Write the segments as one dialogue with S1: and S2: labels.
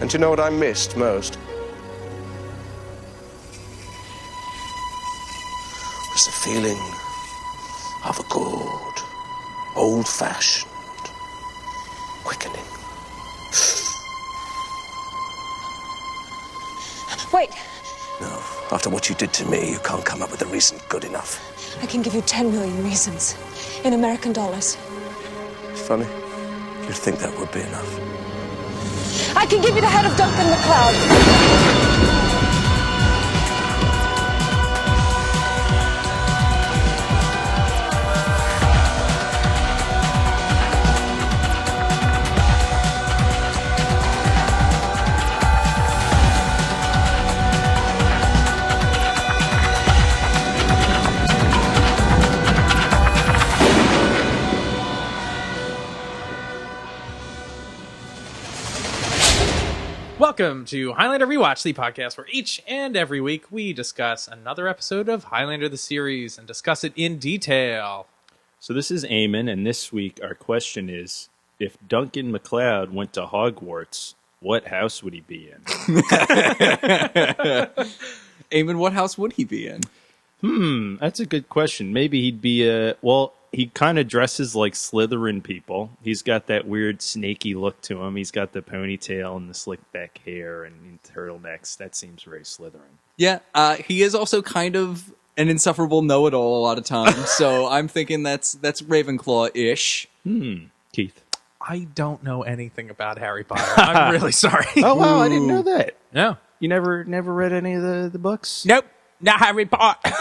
S1: And you know what I missed most? Was the feeling of a good, old-fashioned quickening.
S2: Wait.
S1: No, after what you did to me, you can't come up with a reason good enough.
S2: I can give you 10 million reasons in American dollars.
S1: It's funny. You'd think that would be enough.
S2: I can give you the head of Duncan MacLeod.
S3: Welcome to Highlander Rewatched, the podcast where each and every week we discuss another episode of Highlander the series and discuss it in detail.
S4: So this is Eamon, and this week our question is, if Duncan MacLeod went to Hogwarts, what house would he be in?
S5: Eamon, what house would he be in?
S4: That's a good question. Maybe he'd be he kind of dresses like Slytherin people. He's got that weird snaky look to him. He's got the ponytail and the slick back hair and turtlenecks. That seems very Slytherin.
S5: Yeah, he is also kind of an insufferable know-it-all a lot of times, so I'm thinking that's Ravenclaw-ish.
S4: Keith.
S3: I don't know anything about Harry Potter. I'm really sorry.
S4: Oh, wow, I didn't know that.
S3: No.
S4: You never read any of the books?
S3: Nope. Not Harry Potter.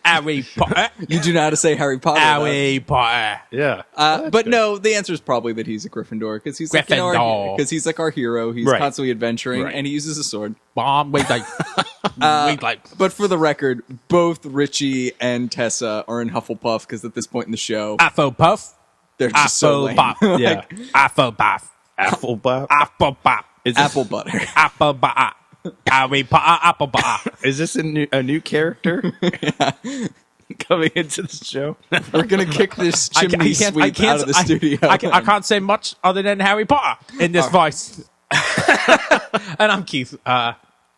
S3: Harry Potter.
S5: You do know how to say Harry Potter.
S3: Harry Potter.
S4: Yeah.
S5: But good. No, the answer is probably that he's a Gryffindor, because he's like, because he's like our hero. He's constantly adventuring, and he uses a sword.
S3: Bomb. Wait,
S5: But for the record, both Richie and Tessa are in Hufflepuff, because at this point in the show,
S3: Hufflepuff.
S5: they're just so lame.
S4: Yeah.
S3: Hufflepuff.
S4: Applebop.
S3: Hufflepuff.
S5: Apple butter.
S3: Hufflepuff. Harry Potter. Hufflepuff.
S4: Is this a new character coming into the show?
S5: We're gonna kick this chimney sweep out of the studio.
S3: I can't say much other than Harry Potter in this voice. And I'm Keith.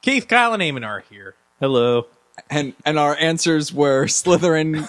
S3: Keith, Kyle, and Eamon are here.
S4: Hello.
S5: And our answers were Slytherin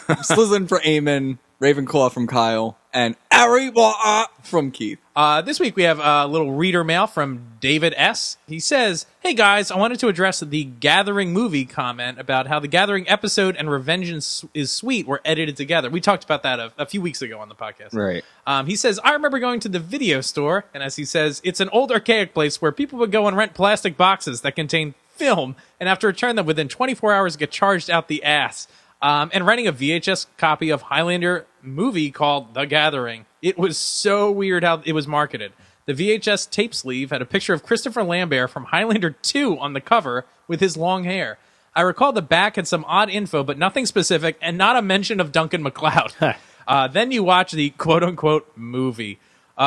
S5: for Eamon, Ravenclaw from Kyle, and Harry Potter from Keith.
S3: This week we have a little reader mail from David S. He says, "Hey guys, I wanted to address the Gathering movie comment about how the Gathering episode and Revenge is Sweet were edited together." We talked about that a few weeks ago on the podcast.
S4: Right.
S3: He says, "I remember going to the video store, and as he says, it's an old archaic place where people would go and rent plastic boxes that contain film, and have to return them within 24 hours get charged out the ass. And renting a VHS copy of Highlander movie called The Gathering. It was so weird how it was marketed. The VHS tape sleeve had a picture of Christopher Lambert from Highlander 2 on the cover with his long hair. I recall the back had some odd info, but nothing specific, and not a mention of Duncan MacLeod. Then you watch the quote-unquote movie.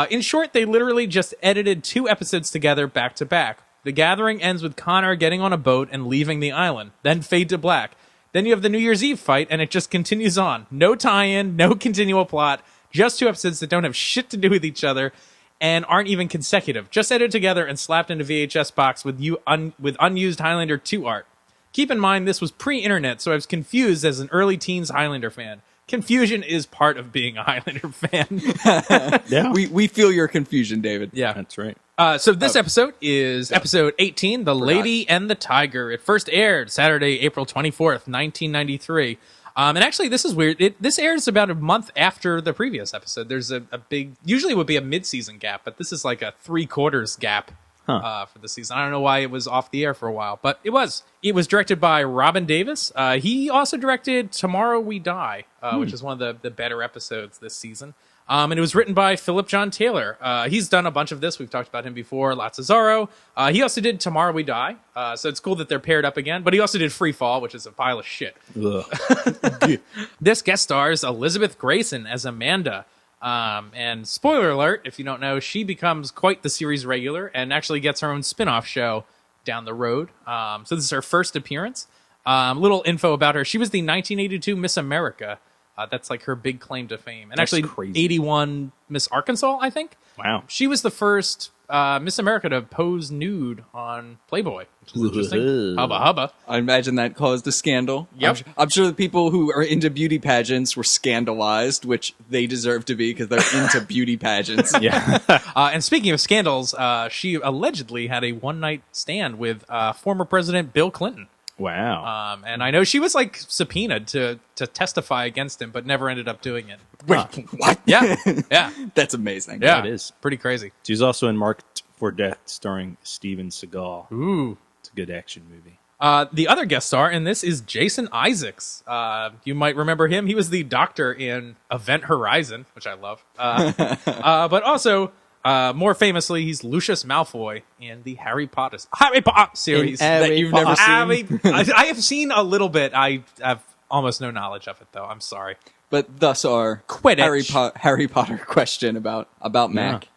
S3: In short, they literally just edited 2 episodes together back to back. The Gathering ends with Connor getting on a boat and leaving the island, then fade to black. Then you have the New Year's Eve fight, and it just continues on. No tie-in, no continual plot, just 2 episodes that don't have shit to do with each other and aren't even consecutive. Just edited together and slapped into VHS box with unused Highlander 2 art. Keep in mind, this was pre-internet, so I was confused as an early teens Highlander fan. Confusion is part of being a Highlander fan."
S4: Yeah.
S5: We feel your confusion, David.
S3: Yeah.
S4: That's right.
S3: So this episode is episode 18, The Lady and the Tiger. It first aired Saturday, April 24th, 1993. And actually, this is weird. This airs about a month after the previous episode. There's a big, usually it would be a mid-season gap, but this is like a 3/4 gap for the season. I don't know why it was off the air for a while, but it was. It was directed by Robin Davis. He also directed Tomorrow We Die, which is one of the better episodes this season. And it was written by Philip John Taylor. He's done a bunch of this. We've talked about him before. Lots of Zorro. He also did Tomorrow We Die. So it's cool that they're paired up again. But he also did Free Fall, which is a pile of shit. This guest stars Elizabeth Grayson as Amanda. And spoiler alert, if you don't know, she becomes quite the series regular and actually gets her own spin-off show down the road. So this is her first appearance. Little info about her. She was the 1982 Miss America. That's like her big claim to fame. And
S4: That's
S3: actually
S4: crazy.
S3: 81 Miss Arkansas, I think.
S4: Wow.
S3: She was the first Miss America to pose nude on Playboy, which is interesting. Hubba hubba.
S5: I imagine that caused a scandal.
S3: Yep.
S5: I'm sure the people who are into beauty pageants were scandalized, which they deserve to be because they're into beauty pageants.
S4: Yeah.
S3: And speaking of scandals, she allegedly had a one-night stand with former President Bill Clinton.
S4: Wow.
S3: And I know she was like subpoenaed to testify against him, but never ended up doing it.
S5: Wait, what?
S3: Yeah, yeah,
S5: That's amazing.
S3: yeah.
S4: it is.
S3: Pretty crazy.
S4: She's also in Marked for Death, starring Steven Seagal.
S3: Ooh.
S4: It's a good action movie.
S3: The other guest star in this is Jason Isaacs. You might remember him. He was the doctor in Event Horizon, which I love. But also, more famously, he's Lucius Malfoy in the Harry Potter series
S5: that you've never seen.
S3: I have seen a little bit. I have almost no knowledge of it, though. I'm sorry.
S5: But thus our
S3: Quidditch.
S5: Harry Potter question about Mac.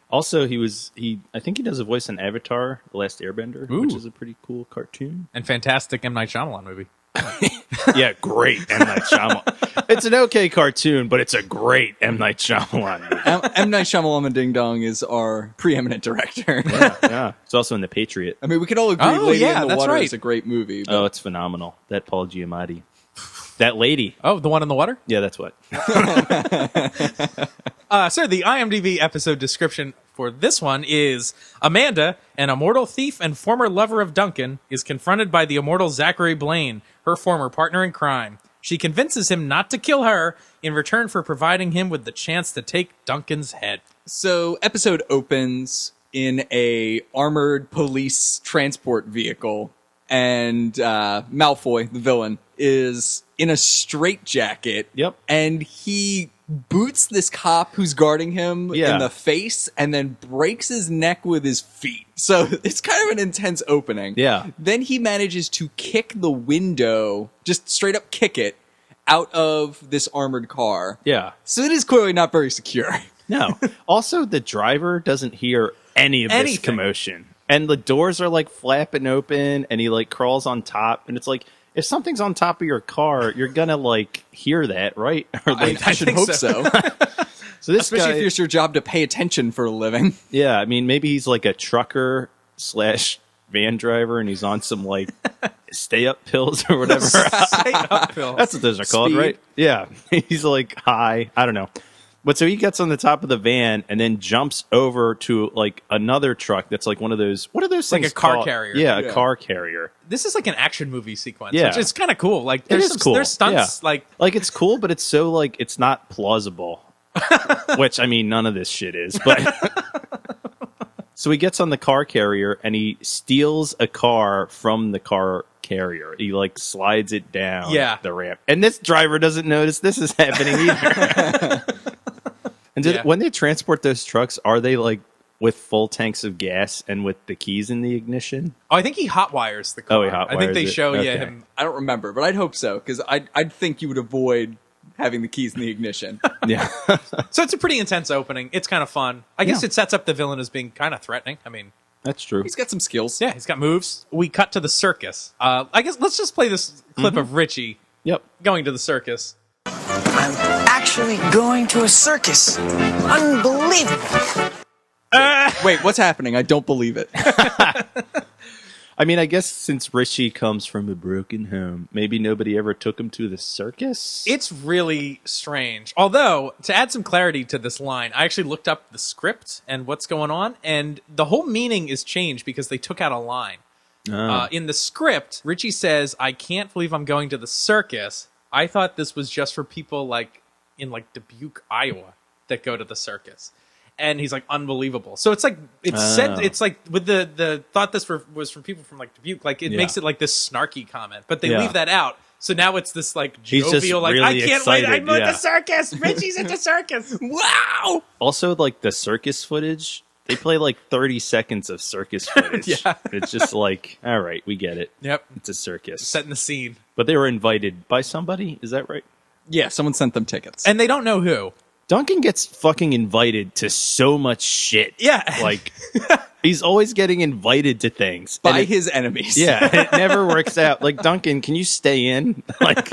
S4: Also, I think he does a voice in Avatar: The Last Airbender, which
S3: Ooh.
S4: is a pretty cool cartoon.
S3: And fantastic M. Night Shyamalan movie.
S4: Yeah, great M. Night Shyamalan. It's an okay cartoon, but it's a great M. Night Shyamalan movie.
S5: M. Night Shyamalan Ding Dong is our preeminent director.
S4: Yeah. It's also in The Patriot.
S5: I mean, we could all agree
S3: Oh,
S5: Lady
S3: yeah,
S5: in the
S3: that's
S5: Water
S3: right.
S5: is a great movie. But
S4: Oh, it's phenomenal. That Paul Giamatti. That lady.
S3: Oh, the one in the water?
S4: Yeah, that's what.
S3: Sir, the IMDb episode description for this one is Amanda, an immortal thief and former lover of Duncan, is confronted by the immortal Zachary Blaine, her former partner in crime. She convinces him not to kill her in return for providing him with the chance to take Duncan's head.
S5: So, episode opens in a armored police transport vehicle, and Malfoy, the villain, is in a straitjacket.
S4: Yep.
S5: And he boots this cop who's guarding him in the face and then breaks his neck with his feet. So it's kind of an intense opening.
S4: Yeah.
S5: Then he manages to kick the window, just straight up kick it, out of this armored car.
S4: Yeah.
S5: So it is clearly not very secure.
S4: No. Also, the driver doesn't hear any of this
S3: Anything.
S4: commotion. And the doors are like flapping open and he like crawls on top. And it's like, if something's on top of your car, you're gonna like hear that, right? Or like,
S5: I should
S3: think
S5: hope
S3: so.
S5: so.
S4: so this
S5: Especially
S4: guy,
S5: if it's your job to pay attention for a living.
S4: yeah, I mean, maybe he's like a trucker / van driver and he's on some like stay up pills or whatever. That's what those are called,
S5: Speed.
S4: right? Yeah. He's like high. I don't know. But so he gets on the top of the van and then jumps over to like another truck that's like one of those. What are those
S3: Like
S4: things
S3: a car
S4: called?
S3: carrier.
S4: Yeah,
S5: Yeah.
S4: a car carrier.
S3: This is like an action movie sequence.
S4: Yeah.
S3: Which is kind of cool. Like,
S4: It
S3: there's
S4: is cool.
S3: There's stunts.
S4: Yeah.
S3: Like,
S4: it's cool, but it's so like it's not plausible. Which I mean, none of this shit is. But so he gets on the car carrier and he steals a car from the car carrier. He like slides it down the ramp, and this driver doesn't notice this is happening either. And when they transport those trucks, are they like with full tanks of gas and with the keys in the ignition?
S3: oh, I think he hotwires the car.
S4: Oh, he
S3: I think
S4: hotwires
S3: they
S4: it.
S3: show
S4: Okay.
S3: him.
S5: I don't remember, but I'd hope so, because I'd think you would avoid having the keys in the ignition.
S4: Yeah.
S3: So it's a pretty intense opening. It's kind of fun. I guess it sets up the villain as being kind of threatening. I mean,
S4: That's true.
S5: He's got some skills.
S3: yeah, he's got moves. We cut to the circus. I guess let's just play this clip of Richie
S4: Yep.
S3: going to the circus.
S6: I'm actually going to a circus. Unbelievable.
S5: Wait, what's happening? I don't believe it.
S4: I mean, I guess since Richie comes from a broken home, maybe nobody ever took him to the circus?
S3: It's really strange. Although, to add some clarity to this line, I actually looked up the script and what's going on, and the whole meaning is changed because they took out a line. In the script, Richie says, "I can't believe I'm going to the circus." I thought this was just for people like in like Dubuque, Iowa, that go to the circus. And he's like, unbelievable. So it's like, it's said, it's like with the thought this was from people from like Dubuque, like it makes it like this snarky comment, but they leave that out. So now it's this like
S4: He's just
S3: jovial, like,
S4: really
S3: I can't wait,
S4: excited,
S3: I'm at the circus. Richie's at the circus. Wow.
S4: Also, like the circus footage, they play like 30 seconds of circus footage.
S3: Yeah.
S4: It's just like, all right, we get it.
S3: Yep.
S4: It's a circus.
S3: Setting the scene.
S4: But they were invited by somebody. Is that right?
S5: Yeah, someone sent them tickets.
S3: And they don't know who.
S4: Duncan gets fucking invited to so much shit.
S3: Yeah.
S4: Like, he's always getting invited to things.
S5: by
S4: And it-
S5: his enemies.
S4: Yeah, and it never works out. Like, Duncan, can you stay in? Like,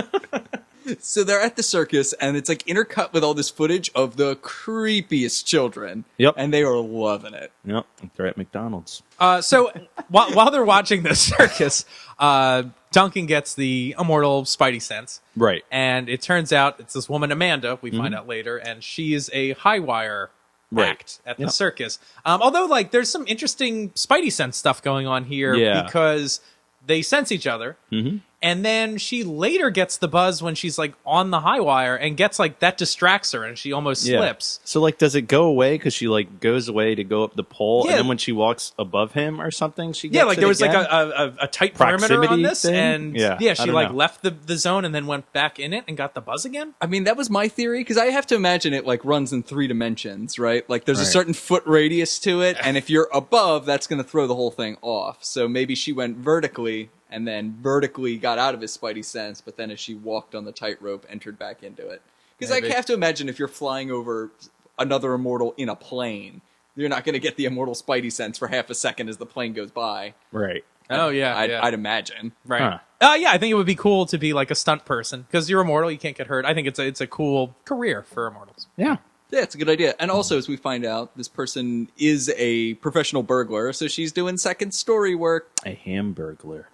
S5: So they're at the circus, and it's like intercut with all this footage of the creepiest children.
S4: Yep.
S5: And they are loving it.
S4: Yep, they're at McDonald's.
S3: So while they're watching the circus, Duncan gets the immortal Spidey sense.
S4: Right.
S3: And it turns out it's this woman, Amanda, we find out later, and she is a high wire act at the circus. Although, like, there's some interesting Spidey sense stuff going on here because they sense each other. Mm-hmm. And then she later gets the buzz when she's, like, on the high wire and gets, like, that distracts her and she almost slips.
S4: So, like, does it go away because she, like, goes away to go up the pole and then when she walks above him or something, she gets
S3: like, there was, like, a tight perimeter on this.
S4: Thing?
S3: And, she, like, left the zone and then went back in it and got the buzz again.
S5: I mean, that was my theory, because I have to imagine it, like, runs in 3 dimensions, right? Like, there's a certain foot radius to it, and if you're above, that's going to throw the whole thing off. So maybe she went vertically and then vertically got out of his Spidey sense, but then as she walked on the tightrope, entered back into it. Because I have to imagine if you're flying over another immortal in a plane, you're not going to get the immortal Spidey sense for half a second as the plane goes by.
S4: Right.
S5: I'd imagine.
S3: Right. I think it would be cool to be like a stunt person, because you're immortal, you can't get hurt. I think it's a cool career for immortals.
S4: Yeah.
S5: Yeah, it's a good idea. And also, as we find out, this person is a professional burglar, so she's doing second story work.
S4: A hamburglar.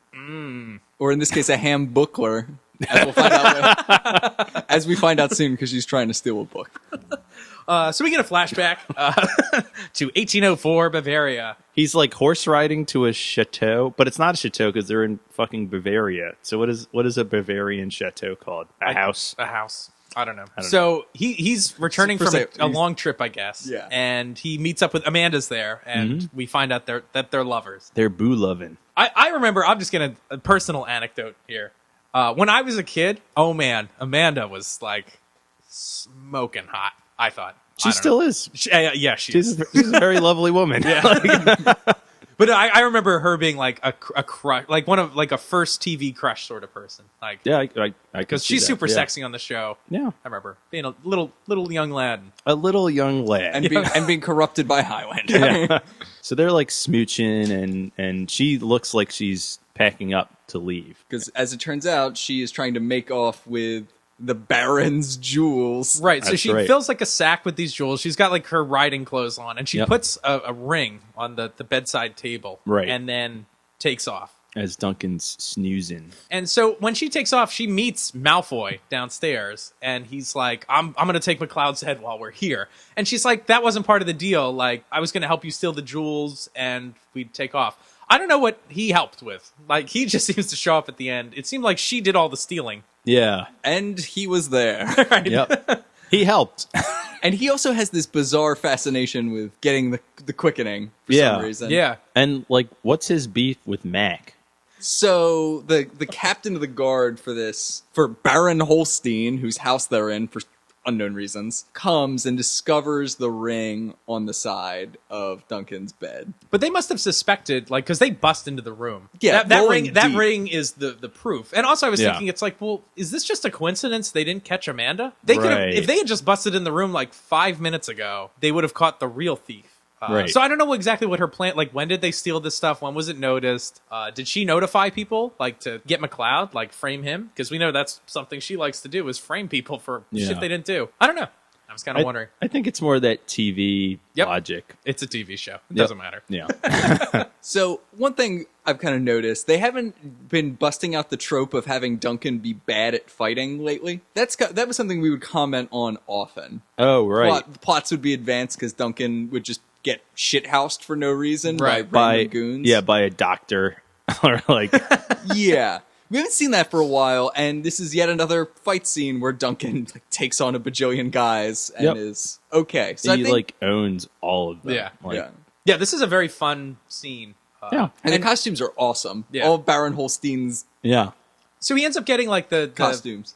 S5: Or in this case, a ham-bookler, as we'll find out as we find out soon, because she's trying to steal a book.
S3: So we get a flashback to 1804 Bavaria.
S4: He's like horse riding to a chateau, but it's not a chateau because they're in fucking Bavaria. So what is a Bavarian chateau called? A house?
S3: A house. I don't know. He's returning from a long trip, I guess.
S5: Yeah.
S3: And he meets up with Amanda's there, and we find out that they're lovers.
S4: They're boo loving.
S3: I remember, I'm just going to, a personal anecdote here. When I was a kid, oh man, Amanda was like smoking hot, I thought.
S4: She still is.
S3: She is.
S4: She's a very lovely woman.
S3: Yeah. But I remember her being like a crush, like one of like a first TV crush sort of person. Like,
S4: yeah, I
S3: because she's super sexy on the show.
S4: Yeah,
S3: I remember being a little young lad.
S4: A little young lad,
S5: and being corrupted by Highlander.
S4: Yeah. So they're like smooching, and she looks like she's packing up to leave.
S5: Because as it turns out, she is trying to make off with the Baron's jewels.
S3: Right, so she fills like a sack with these jewels. She's got like her riding clothes on, and she puts a ring on the bedside table.
S4: Right.
S3: And then takes off.
S4: As Duncan's snoozing.
S3: And so when she takes off, she meets Malfoy downstairs, and he's like, I'm going to take McCloud's head while we're here. And she's like, that wasn't part of the deal. Like, I was going to help you steal the jewels, and we'd take off. I don't know what he helped with. Like, he just seems to show up at the end. It seemed like she did all the stealing.
S4: Yeah.
S5: And he was there.
S3: Right.
S4: Yep. He helped.
S5: And he also has this bizarre fascination with getting the quickening for some reason.
S3: Yeah.
S4: And, like, what's his beef with Mac?
S5: So, the captain of the guard for Baron Holstein, whose house they're in for unknown reasons, comes and discovers the ring on the side of Duncan's bed.
S3: But they must have suspected, like, because they bust into the room.
S5: Yeah,
S3: that ring is the proof. And also, I was thinking, it's like, well, is this just a coincidence they didn't catch Amanda? They could have, if they had just busted in the room like 5 minutes ago, they would have caught the real thief. So I don't know exactly what her plan. Like, when did they steal this stuff? When was it noticed? Did she notify people, like, to get McCloud, like, frame him? Because we know that's something she likes to do, is frame people for shit they didn't do. I don't know. I was kind of wondering.
S4: I think it's more that TV logic.
S3: It's a TV show. It doesn't matter.
S4: Yeah.
S5: So one thing I've kind of noticed, they haven't been busting out the trope of having Duncan be bad at fighting lately. That was something we would comment on often.
S4: Oh, right.
S5: Plots would be advanced because Duncan would just get shithoused for no reason by random goons.
S4: Yeah, by a doctor. Or like...
S5: Yeah. We haven't seen that for a while, and this is yet another fight scene where Duncan like takes on a bajillion guys and is okay. So
S4: he like owns all of them.
S3: Yeah. Yeah, this is a very fun scene.
S5: And the costumes are awesome. Yeah. All of Baron Holstein's
S3: So he ends up getting like the
S5: costumes.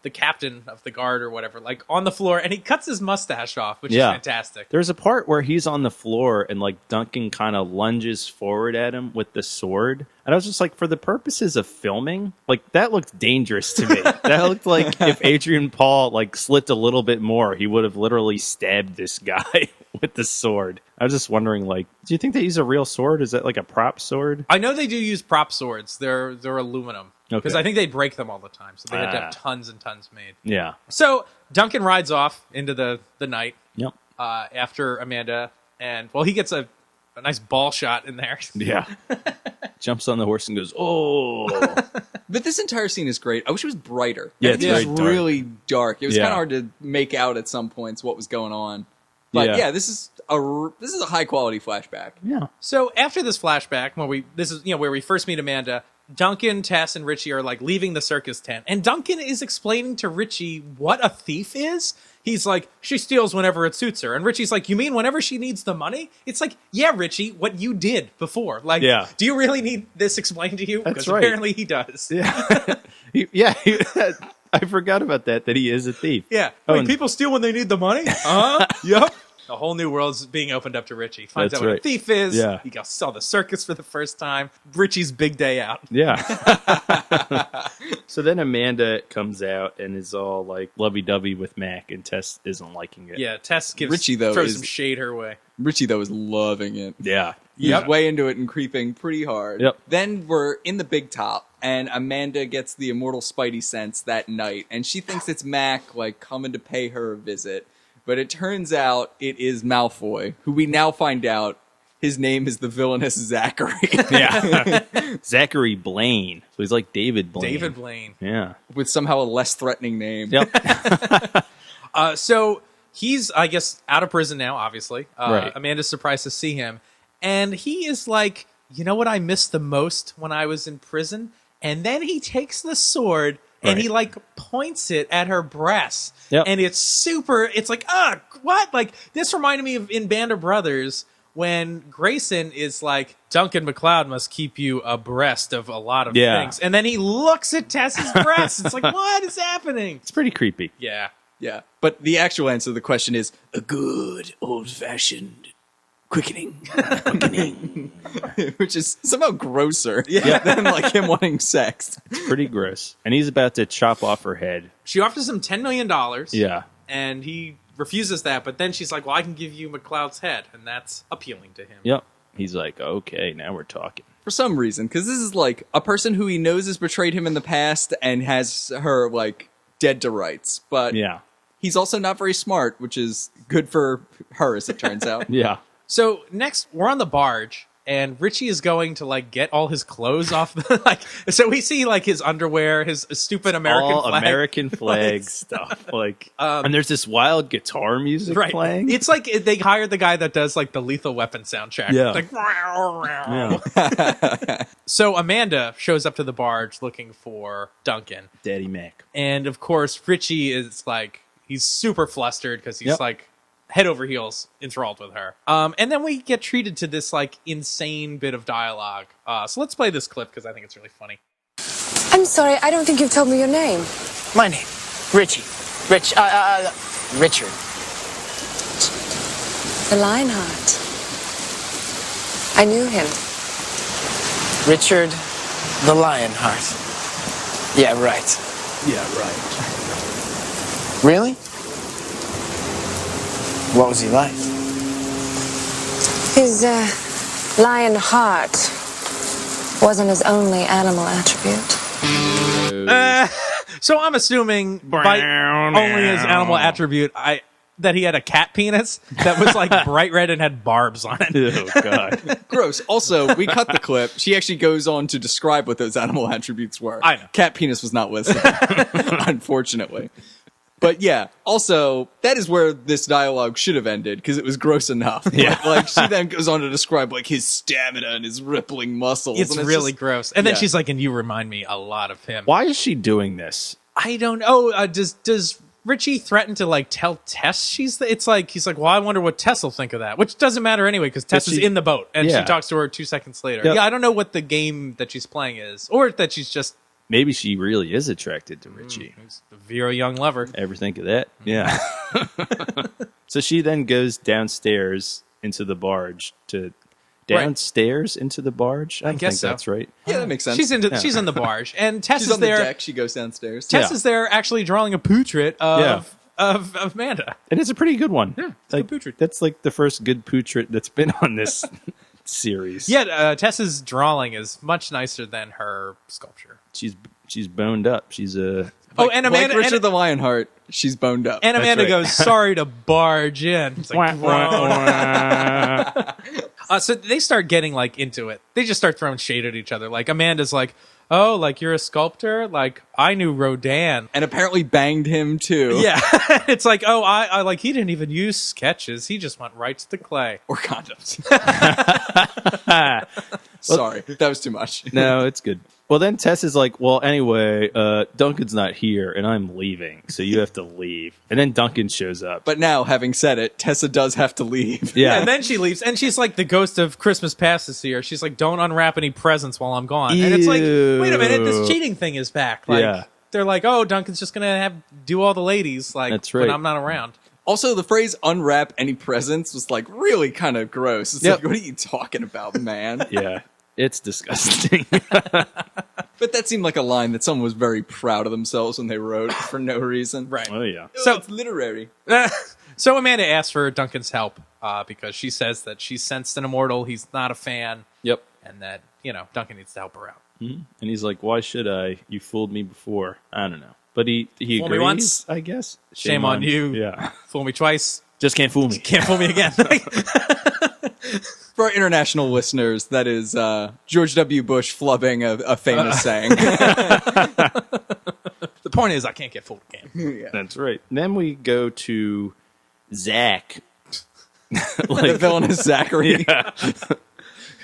S3: The captain of the guard or whatever, like on the floor, and he cuts his mustache off, which is fantastic.
S4: There's a part where he's on the floor and like Duncan kind of lunges forward at him with the sword. And I was just like, for the purposes of filming, like that looked dangerous to me. That looked like if Adrian Paul like slipped a little bit more, he would have literally stabbed this guy with the sword. I was just wondering, like, do you think they use a real sword? Is that like a prop sword?
S3: I know they do use prop swords. They're aluminum. Because I think they break them all the time. So they had to have tons and tons made.
S4: Yeah.
S3: So Duncan rides off into the night.
S4: Yep.
S3: After Amanda. And, well, he gets a nice ball shot in there.
S4: Yeah. Jumps on the horse and goes, oh.
S5: But this entire scene is great. I wish it was brighter.
S4: Yeah, it's very
S5: was
S4: dark.
S5: really dark. It was
S4: Yeah.
S5: kind of hard to make out at some points what was going on. But yeah, this is a high quality flashback.
S4: Yeah.
S3: So after this flashback, where we first meet Amanda, Duncan, Tess, and Richie are like leaving the circus tent, and Duncan is explaining to Richie what a thief is. He's like, she steals whenever it suits her, and Richie's like, you mean whenever she needs the money? It's like, yeah, Richie, what you did before. Like, do you really need this explained to you? Because apparently he does.
S4: Yeah. I forgot about that he is a thief.
S3: Yeah. Wait, people steal when they need the money? Yep. A whole new world's being opened up to Richie. Finds out what a thief is.
S4: Yeah.
S3: He saw the circus for the first time. Richie's big day out.
S4: Yeah. So then Amanda comes out and is all like lovey-dovey with Mac, and Tess isn't liking it.
S3: Yeah, Tess throws some shade her way.
S5: Richie, though, is loving it.
S4: Yeah.
S5: He's way into it and creeping pretty hard.
S4: Yep.
S5: Then we're in the big top, and Amanda gets the immortal Spidey sense that night, and she thinks it's Mac, like, coming to pay her a visit. But it turns out it is Malfoy, who we now find out his name is the villainous Zachary.
S4: Yeah. Zachary Blaine. So he's like David Blaine.
S3: David Blaine.
S4: Yeah.
S5: With somehow a less threatening name.
S4: Yep.
S3: So he's, I guess, out of prison now, obviously.
S4: Right.
S3: Amanda's surprised to see him. And he is like, you know what I missed the most when I was in prison? And then he takes the sword and he like points it at her breasts.
S4: Yep.
S3: And it's like, what? Like, this reminded me of in Band of Brothers when Grayson is like, Duncan MacLeod must keep you abreast of a lot of things. And then he looks at Tess's breasts. It's like, what is happening?
S4: It's pretty creepy.
S3: Yeah.
S5: Yeah. But the actual answer to the question is a good old-fashioned quickening. Which is somehow grosser than like him wanting sex.
S4: It's pretty gross. And he's about to chop off her head.
S3: She offers him $10 million.
S4: Yeah.
S3: And he refuses that, but then she's like, well, I can give you McLeod's head. And that's appealing to him.
S4: Yep. He's like, okay, now we're talking.
S5: For some reason, because this is like a person who he knows has betrayed him in the past and has her like dead to rights. But he's also not very smart, which is good for her, as it turns out.
S4: Yeah.
S3: So next, we're on the barge, and Richie is going to like get all his clothes off. The, so we see like his underwear, his stupid American flag.
S4: American flag stuff. Like, and there's this wild guitar music playing.
S3: It's like they hired the guy that does like the Lethal Weapon soundtrack.
S4: Yeah.
S3: Like, So Amanda shows up to the barge looking for Duncan,
S4: Daddy Mac,
S3: and of course Richie is like, he's super flustered because he's like head over heels enthralled with her. And then we get treated to this like insane bit of dialogue. So let's play this clip because I think it's really funny.
S2: I'm sorry, I don't think you've told me your name.
S6: My name, Richie. Richard.
S2: The Lionheart. I knew him.
S6: Richard the Lionheart. Yeah, right. Really? What was he like?
S2: His lion heart wasn't his only animal attribute.
S3: So I'm assuming by only his animal attribute, that he had a cat penis that was like bright red and had barbs on it.
S4: Oh, God.
S5: Gross. Also, we cut the clip. She actually goes on to describe what those animal attributes were.
S3: I know.
S5: Cat penis was not listed, unfortunately. But yeah, also, that is where this dialogue should have ended, because it was gross enough.
S4: Yeah.
S5: Like, she then goes on to describe, like, his stamina and his rippling muscles.
S3: It's really gross. And then she's like, and you remind me a lot of him.
S4: Why is she doing this?
S3: I don't know. Does Richie threaten to, like, tell Tess it's like, he's like, well, I wonder what Tess will think of that. Which doesn't matter anyway, because Tess is in the boat, and she talks to her 2 seconds later.
S4: Yep.
S3: Yeah, I don't know what the game that she's playing is. Or that she's just...
S4: Maybe she really is attracted to Richie.
S3: He's a very young lover.
S4: Ever think of that? Yeah. So she then goes downstairs into the barge to... Downstairs into the barge? I
S3: guess
S4: think that's right.
S5: Yeah, that makes sense.
S3: She's in the barge, and Tess
S5: She's
S3: is
S5: on the
S3: there.
S5: deck. She goes downstairs.
S3: Tess is there actually drawing a portrait of of Amanda.
S4: And it's a pretty good one.
S3: Yeah, it's
S4: like,
S3: a good portrait.
S4: That's like the first good portrait that's been on this series.
S3: Yeah, Tessa's drawing is much nicer than her sculpture.
S4: She's boned up. She's a...
S3: And Amanda...
S5: Like Richard the Lionheart, she's boned up.
S3: And Amanda
S4: right.
S3: goes, sorry to barge in. It's like, so they start getting, like, into it. They just start throwing shade at each other. Like, Amanda's like, oh, like, you're a sculptor? Like, I knew Rodin.
S5: And apparently banged him, too.
S3: Yeah. It's like, oh, I like, he didn't even use sketches. He just went right to the clay.
S5: Or condoms. Sorry, that was too much.
S4: No, it's good. Well, then Tess is like, well, anyway, Duncan's not here, and I'm leaving, so you have to leave. And then Duncan shows up.
S5: But now, having said it, Tessa does have to leave.
S4: Yeah.
S3: And then she leaves, and she's like the ghost of Christmas past this year. She's like, don't unwrap any presents while I'm gone. And it's like, wait a minute, this cheating thing is back. Like,
S4: Yeah.
S3: they're like, oh, Duncan's just gonna do all the ladies, like,
S4: That's right.
S3: when I'm not around.
S5: Also, the phrase unwrap any presents was like really kind of gross. It's
S4: Yep.
S5: like, what are you talking about, man?
S4: Yeah, it's disgusting.
S5: But that seemed like a line that someone was very proud of themselves when they wrote for no reason.
S3: Right.
S4: Oh, yeah.
S5: So it's literary.
S3: So Amanda asks for Duncan's help because she says that she sensed an immortal. He's not a fan.
S4: Yep.
S3: And that, Duncan needs to help her out.
S4: And he's like, why should I? You fooled me before. I don't know. But he
S3: Fool me
S4: agrees,
S3: once.
S4: I guess.
S3: Shame on you.
S4: Yeah.
S3: Fool me twice.
S4: Just can't fool me.
S3: Can't fool me again.
S5: For our international listeners, that is George W. Bush flubbing a famous saying.
S3: The point is, I can't get fooled again.
S5: Yeah.
S4: That's right. Then we go to Zach.
S5: The villainous Zachary.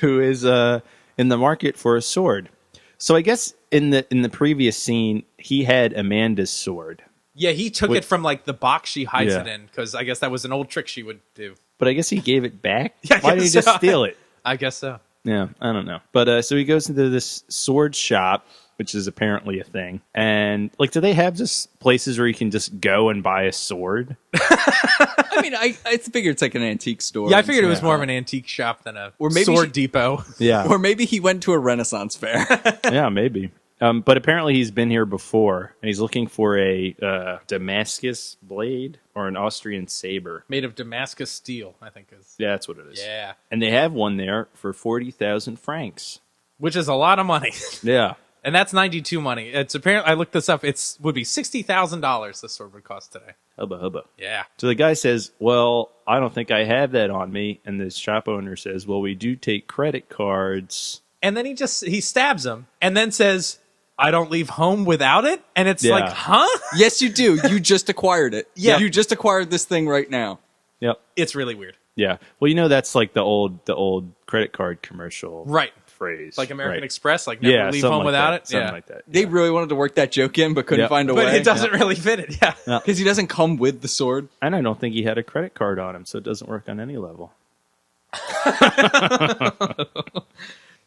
S4: Who is in the market for a sword. So I guess in the previous scene, he had Amanda's sword.
S3: Yeah, he took it from like the box she hides
S4: Yeah.
S3: it in because I guess that was an old trick she would do.
S4: But I guess he gave it back.
S3: Yeah, I
S4: Why did he
S3: guess
S4: just
S3: so.
S4: steal it?
S3: I guess so.
S4: Yeah, I don't know. But so he goes into this sword shop, which is apparently a thing. And like, do they have just places where you can just go and buy a sword?
S5: I mean, I figure it's like an antique store.
S3: Yeah, I figured it was more of an antique shop than a
S5: Or maybe
S3: sword
S5: she-
S3: depot.
S4: Yeah,
S5: Or maybe he went to a Renaissance fair.
S4: yeah, maybe. But apparently he's been here before, and he's looking for a Damascus blade or an Austrian saber.
S3: Made of Damascus steel, I think is.
S4: Yeah, that's what it is.
S3: Yeah.
S4: And they have one there for 40,000 francs.
S3: Which is a lot of money.
S4: Yeah.
S3: And that's 92 money. It's apparently, I looked this up, would be $60,000 this sword would cost today.
S4: Hubba hubba.
S3: Yeah.
S4: So the guy says, well, I don't think I have that on me. And the shop owner says, well, we do take credit cards.
S3: And then he stabs him and then says, I don't leave home without it? And it's
S4: Yeah.
S3: like, huh?
S5: Yes, you do. You just acquired it.
S3: Yeah.
S5: You just acquired this thing right now.
S4: Yep.
S3: It's really weird.
S4: Yeah. Well, that's like the old credit card commercial
S3: Right.
S4: phrase.
S3: Like American
S4: right.
S3: Express, like never leave
S4: something
S3: home
S4: like
S3: without
S4: that.
S3: it.
S4: Something
S3: Yeah.
S4: like that.
S5: They really wanted to work that joke in, but couldn't
S4: Yeah.
S5: find a
S3: But
S5: way.
S3: it doesn't really fit it. Yeah.
S5: Because he doesn't come with the sword.
S4: And I don't think he had a credit card on him, so it doesn't work on any level.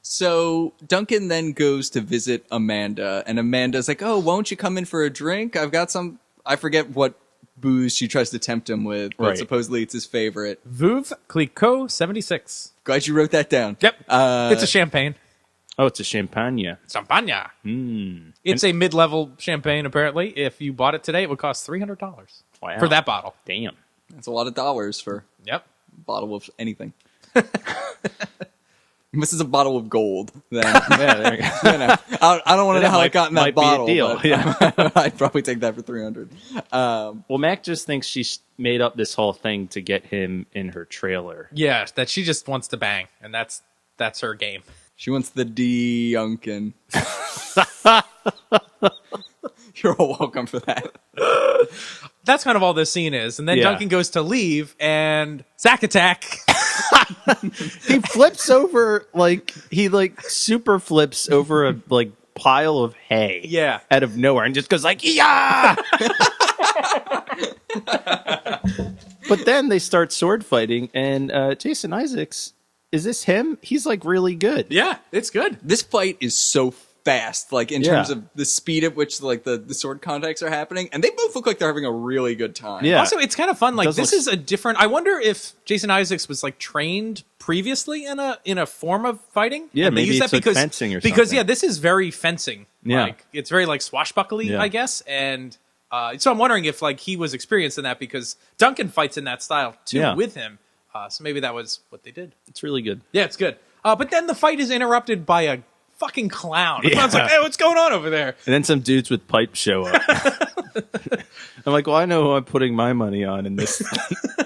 S5: So Duncan then goes to visit Amanda, and Amanda's like, oh, won't you come in for a drink? I've got some, I forget what booze she tries to tempt him with, but
S4: Right.
S5: supposedly it's his favorite.
S3: Veuve Clicquot 76.
S5: Glad you wrote that down.
S3: Yep. It's a champagne.
S4: Oh, it's a champagne.
S3: Champagne. It's a mid-level champagne, apparently. If you bought it today, it would cost $300
S4: Wow.
S3: for that bottle.
S4: Damn.
S5: That's a lot of dollars for
S3: Yep.
S5: a bottle of anything. This is a bottle of gold. Then
S4: Yeah, there you go.
S5: I don't want to know how it got in that
S4: might be a
S5: bottle.
S4: deal,
S5: but
S4: yeah.
S5: I'd probably take that for 300.
S4: Well, Mac just thinks she made up this whole thing to get him in her trailer.
S3: Yeah, that she just wants to bang, and that's her game.
S5: She wants the Duncan. You're all welcome for that.
S3: That's kind of all this scene is. And then
S4: Yeah.
S3: Duncan goes to leave, and Zack attack.
S4: He flips over, he super flips over a pile of hay.
S3: Yeah.
S4: Out of nowhere and just goes yeah. But then they start sword fighting, and Jason Isaacs, is this him? He's really good.
S3: Yeah, it's good.
S5: This fight is so fast, in
S4: Yeah.
S5: terms of the speed at which the sword contacts are happening, and they both look like they're having a really good time.
S4: Yeah.
S3: Also, it's kind of fun.
S4: Does
S3: This
S4: look-
S3: is a different. I wonder if Jason Isaacs was trained previously in a form of fighting.
S4: Yeah,
S3: And they
S4: maybe
S3: use
S4: he took fencing or
S3: because
S4: something.
S3: yeah, this is very fencing.
S4: Yeah.
S3: It's very swashbuckly,
S4: Yeah.
S3: I guess. And So I'm wondering if like he was experienced in that because Duncan fights in that style too
S4: Yeah.
S3: with him. So maybe that was what they did.
S4: It's really good.
S3: Yeah, it's good. But then the fight is interrupted by a fucking clown. The
S4: Yeah.
S3: clown's like, hey, what's going on over there?
S4: And then some dudes with pipes show up. I'm like, well, I know who I'm putting my money on in this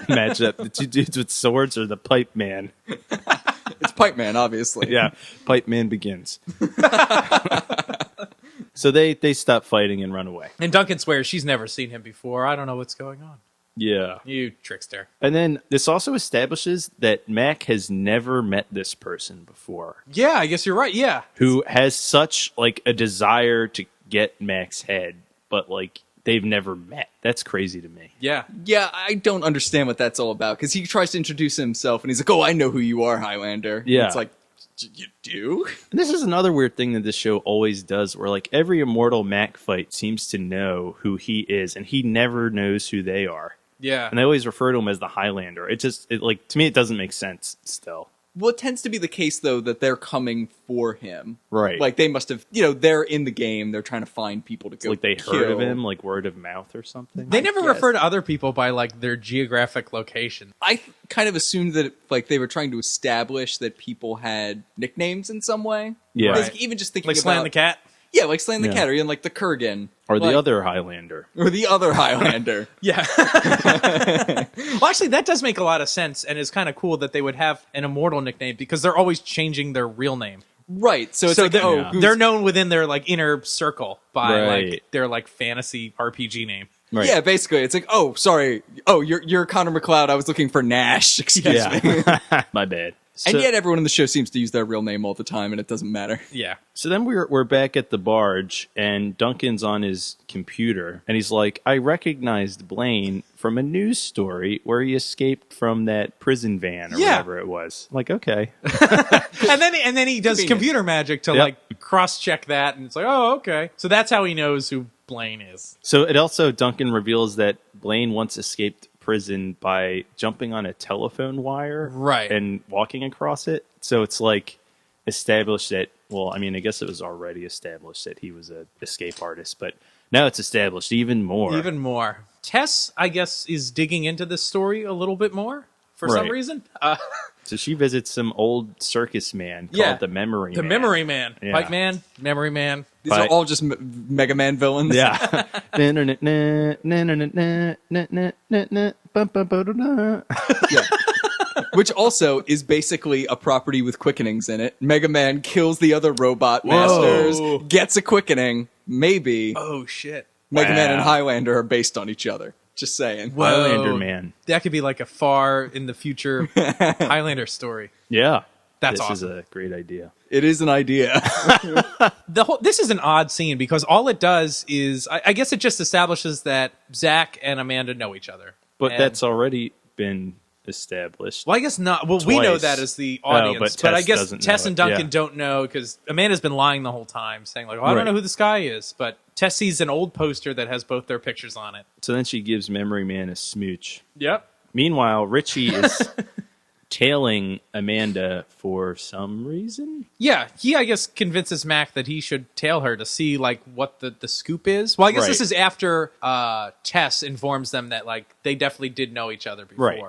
S4: matchup. The two dudes with swords or the pipe man.
S5: It's Pipe Man, obviously.
S4: Yeah, pipe man begins. So they stop fighting and run away.
S3: And Duncan swears she's never seen him before. I don't know what's going on.
S4: Yeah.
S3: You trickster.
S4: And then this also establishes that Mac has never met this person before,
S3: Yeah, I guess you're right. Yeah.
S4: who has such like a desire to get Mac's head, but like they've never met. That's crazy to me.
S3: Yeah.
S5: Yeah, I don't understand what that's all about because he tries to introduce himself and he's like, "Oh, I know who you are, Highlander." And
S4: Yeah.
S5: it's like, you do?
S4: And this is another weird thing that this show always does, where like every immortal Mac fight seems to know who he is, and he never knows who they are.
S3: Yeah.
S4: And they always refer to him as the Highlander. It like to me, it doesn't make sense still.
S5: Well, it tends to be the case though that they're coming for him,
S4: Right.
S5: Like they must have, they're in the game. They're trying to find people to go.
S4: Like they
S5: kill.
S4: heard of him, like word of mouth or something.
S3: They never
S5: guess.
S3: refer to other people by like their geographic location.
S5: I kind of assumed that like they were trying to establish that people had nicknames in some way.
S4: Yeah.
S5: Because
S3: Right.
S5: even just thinking
S3: Like
S5: about
S3: slaying the cat.
S5: Yeah, like slaying the
S4: Yeah.
S5: cat, or even like the Kurgan,
S4: Or the
S5: like-
S4: other Highlander.
S5: or the other Highlander.
S3: Yeah. Well, actually, that does make a lot of sense, and it's kind of cool that they would have an immortal nickname because they're always changing their real name.
S5: Right. So it's
S3: So
S5: like,
S3: they're,
S5: oh, who's-
S3: they're known within their like inner circle by
S4: Right.
S3: like their like fantasy RPG name.
S4: Right.
S5: Yeah, basically, it's like, oh, sorry, oh, you're Connor McLeod. I was looking for Nash. Excuse me.
S4: Yeah. My bad.
S5: And
S4: So-
S5: yet, everyone in the show seems to use their real name all the time, and it doesn't matter.
S3: Yeah.
S4: So then we're back at the barge, and Duncan's on his computer, and he's like, I recognized Blaine from a news story where he escaped from that prison van or
S3: Yeah.
S4: whatever it was. I'm like, okay.
S3: And then he does
S5: Convenient.
S3: computer magic to
S4: Yep.
S3: like cross check that, and it's like, oh, okay. So that's how he knows who Blaine is.
S4: So it also, Duncan reveals that Blaine once escaped prison by jumping on a telephone wire
S3: Right.
S4: and walking across it. So it's like established that, well, I mean, I guess it was already established that he was a escape artist, but now it's established even more.
S3: Even more. Tess, I guess, is digging into this story a little bit more for some
S4: Right.
S3: reason.
S4: So she visits some old circus man called
S3: Yeah.
S4: the Memory
S3: The
S4: Man.
S3: Memory Man.
S4: Yeah.
S3: Pipe Man, Memory Man.
S5: These
S4: But-
S5: are all just Mega Man villains.
S4: Yeah.
S5: Yeah. Which also is basically a property with quickenings in it. Mega Man kills the other robot masters, gets a quickening. Maybe
S3: Oh, shit.
S5: Mega Man and
S4: Wow.
S5: Highlander are based on each other. Just saying.
S4: Highlander Man.
S3: That could be like a far in the future Highlander story.
S4: Yeah.
S3: That's
S4: this
S3: awesome.
S4: is a great idea.
S5: It is an idea.
S3: This is an odd scene because all it does is, I guess it just establishes that Zach and Amanda know each other.
S4: But
S3: And-
S4: that's already been established.
S3: Well, I guess not. Well, we know
S4: Twice.
S3: that as the
S4: Oh,
S3: audience,
S4: but
S3: but I
S4: Tess
S3: guess
S4: doesn't
S3: Tess
S4: know
S3: and
S4: it.
S3: Duncan
S4: Yeah.
S3: don't know because Amanda's been lying the whole time, saying like, "Well, I don't
S4: Right.
S3: know who this guy is." But Tess sees an old poster that has both their pictures on it.
S4: So then she gives Memory Man a smooch.
S3: Yep.
S4: Meanwhile, Richie is tailing Amanda for some reason.
S3: Yeah, he I guess convinces Mac that he should tail her to see like what the scoop is. Well, I guess this
S4: Right.
S3: is after Tess informs them that like they definitely did know each other before.
S4: Right.